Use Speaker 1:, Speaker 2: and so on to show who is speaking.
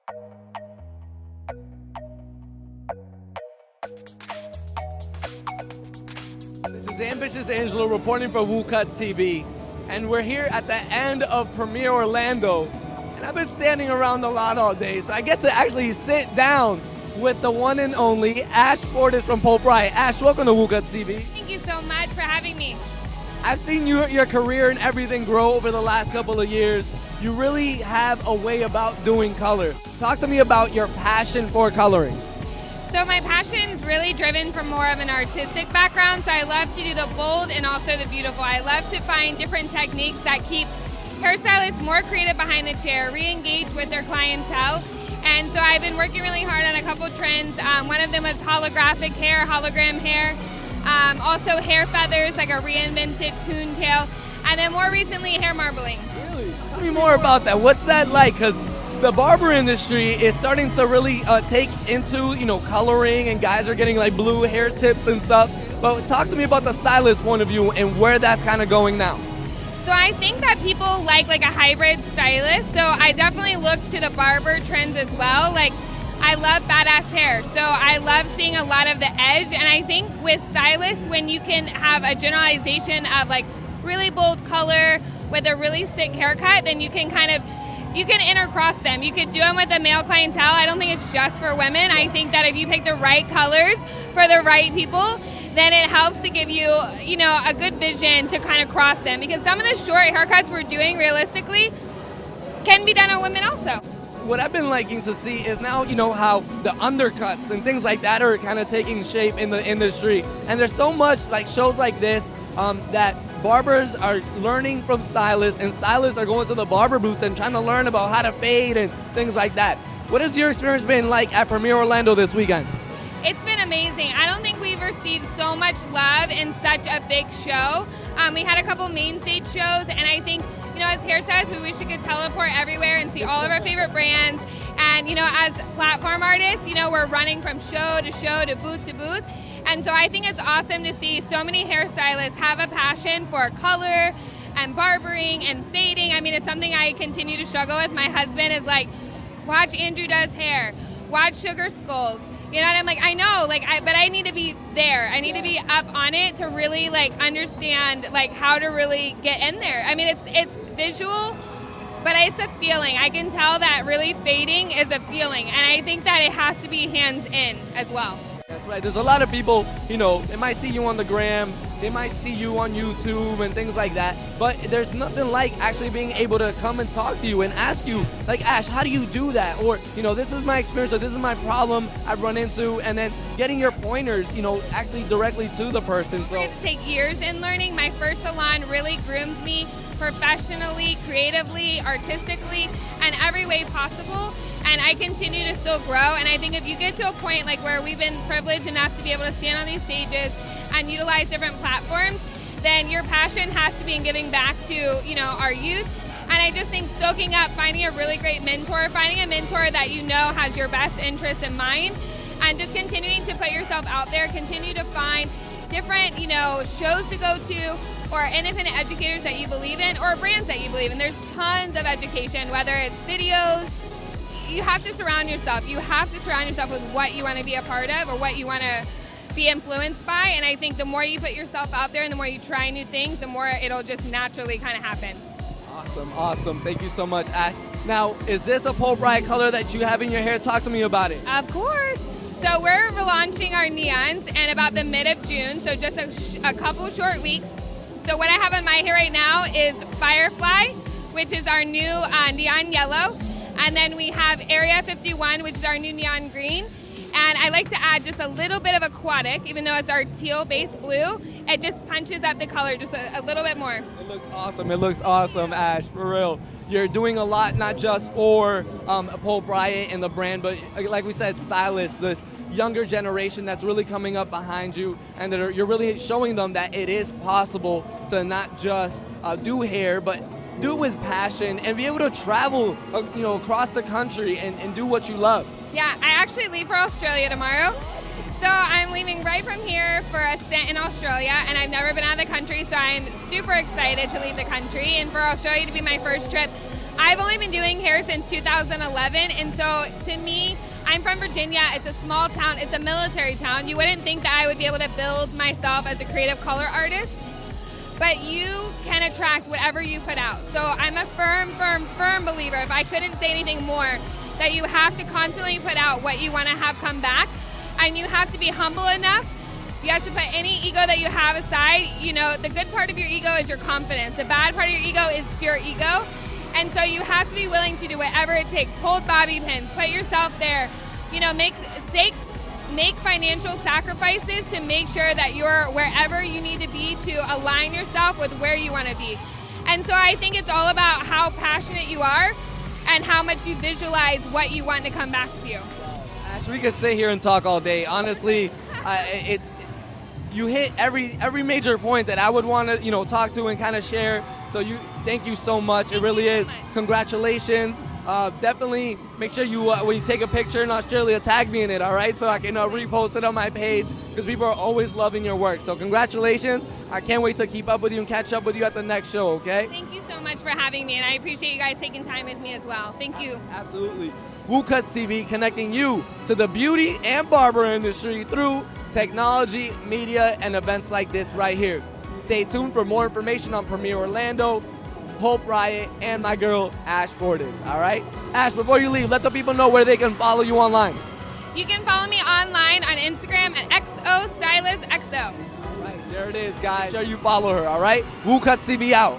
Speaker 1: This is Ambitious Angelo reporting for WooCutTV, and we're here at the end of Premiere Orlando. And I've been standing around the lot all day, so I get to actually sit down with the one and only Ash Fortis from Pope Riot. Ash, welcome to WooCutTV.
Speaker 2: Thank you so much for having me.
Speaker 1: I've seen your career and everything grow over the last couple of years. You really have a way about doing color. Talk to me about your passion for coloring.
Speaker 2: So my passion is really driven from more of an artistic background. So I love to do the bold and also the beautiful. I love to find different techniques that keep hairstylists more creative behind the chair, re-engage with their clientele. And so I've been working really hard on a couple trends. One of them was holographic hair, hologram hair. Also hair feathers, like a reinvented coon tail. And then more recently, hair marbling.
Speaker 1: Really? Tell me more about that. What's that like? Because the barber industry is starting to really take into, coloring, and guys are getting like blue hair tips and stuff. But talk to me about the stylist point of view and where that's kind of going now.
Speaker 2: So I think that people like a hybrid stylist. So I definitely look to the barber trends as well. Like, I love badass hair, so I love seeing a lot of the edge. And I think with stylists, when you can have a generalization of like really bold color with a really sick haircut, then you can intercross them. You could do them with a male clientele. I don't think it's just for women. I think that if you pick the right colors for the right people, then it helps to give you, a good vision to kind of cross them. Because some of the short haircuts we're doing realistically can be done on women also.
Speaker 1: What I've been liking to see is now, how the undercuts and things like that are kind of taking shape in the industry. And there's so much like shows like this that barbers are learning from stylists, and stylists are going to the barber booths and trying to learn about how to fade and things like that. What has your experience been like at Premiere Orlando this weekend?
Speaker 2: It's been amazing. I don't think we've received so much love in such a big show. We had a couple main stage shows, and I think, as hairstylists, we wish we could teleport everywhere and see all of our favorite brands. And, as platform artists, we're running from show to show to booth. And so I think it's awesome to see so many hairstylists have a passion for color and barbering and fading. I mean, it's something I continue to struggle with. My husband is like, watch Andrew does hair, watch Sugar Skulls. And I'm like, I know, but I need to be there. I need to be up on it to really understand how to really get in there. I mean, it's visual, but it's a feeling. I can tell that really fading is a feeling, and I think that it has to be hands in as well.
Speaker 1: That's right. There's a lot of people, they might see you on the gram, they might see you on YouTube and things like that, but there's nothing like actually being able to come and talk to you and ask you, like, Ash, how do you do that? Or, this is my experience, or this is my problem I've run into, and then getting your pointers, actually directly to the person. So
Speaker 2: it take years in learning. My first salon really groomed me professionally, creatively, artistically, and every way possible. And I continue to still grow. And I think if you get to a point where we've been privileged enough to be able to stand on these stages and utilize different platforms, then your passion has to be in giving back to, our youth. And I just think soaking up, finding a really great mentor, finding a mentor that has your best interests in mind, and just continuing to put yourself out there, continue to find different, shows to go to, or independent educators that you believe in, or brands that you believe in. There's tons of education, whether it's videos. You have to surround yourself. You have to surround yourself with what you want to be a part of or what you want to be influenced by. And I think the more you put yourself out there and the more you try new things, the more it'll just naturally kind of happen.
Speaker 1: Awesome. Thank you so much, Ash. Now, is this a Pope Riot color that you have in your hair? Talk to me about it.
Speaker 2: Of course. So we're relaunching our neons in about the mid of June, so just a couple short weeks. So what I have on my hair right now is Firefly, which is our new neon yellow. And then we have Area 51, which is our new neon green. And I like to add just a little bit of aquatic, even though it's our teal-based blue. It just punches up the color just a little bit more.
Speaker 1: It looks awesome, Ash, for real. You're doing a lot, not just for Pope Riot and the brand, but like we said, stylists, this younger generation that's really coming up behind you, and that you're really showing them that it is possible to not just do hair, but do it with passion and be able to travel, across the country and do what you love.
Speaker 2: Yeah, I actually leave for Australia tomorrow. So I'm leaving right from here for a stint in Australia, and I've never been out of the country, so I'm super excited to leave the country and for Australia to be my first trip. I've only been doing hair since 2011, and so to me, I'm from Virginia. It's a small town. It's a military town. You wouldn't think that I would be able to build myself as a creative color artist, but you can attract whatever you put out. So I'm a firm believer, if I couldn't say anything more, that you have to constantly put out what you want to have come back, and you have to be humble enough. You have to put any ego that you have aside. You know, the good part of your ego is your confidence. The bad part of your ego is pure ego. And so you have to be willing to do whatever it takes. Hold bobby pins, put yourself there. You know, make financial sacrifices to make sure that you're wherever you need to be to align yourself with where you want to be. And so I think it's all about how passionate you are and how much you visualize what you want to come back to you.
Speaker 1: Ash, we could sit here and talk all day. Honestly, you hit every major point that I would want to, talk to and kind of share. So thank you so much. It really is. Congratulations. Definitely make sure you, when you take a picture in Australia, tag me in it, all right? So I can repost it on my page, because people are always loving your work. So congratulations. I can't wait to keep up with you and catch up with you at the next show, okay?
Speaker 2: Thank you so much for having me, and I appreciate you guys taking time with me as well. Thank you.
Speaker 1: Absolutely. WooCutTV, connecting you to the beauty and barber industry through technology, media, and events like this right here. Stay tuned for more information on Premiere Orlando, Hope Riot, and my girl, Ash Fortis, all right? Ash, before you leave, let the people know where they can follow you online.
Speaker 2: You can follow me online on Instagram at XOStylistXO.
Speaker 1: All right, there it is, guys. Make sure you follow her, all right? WooCutTV out.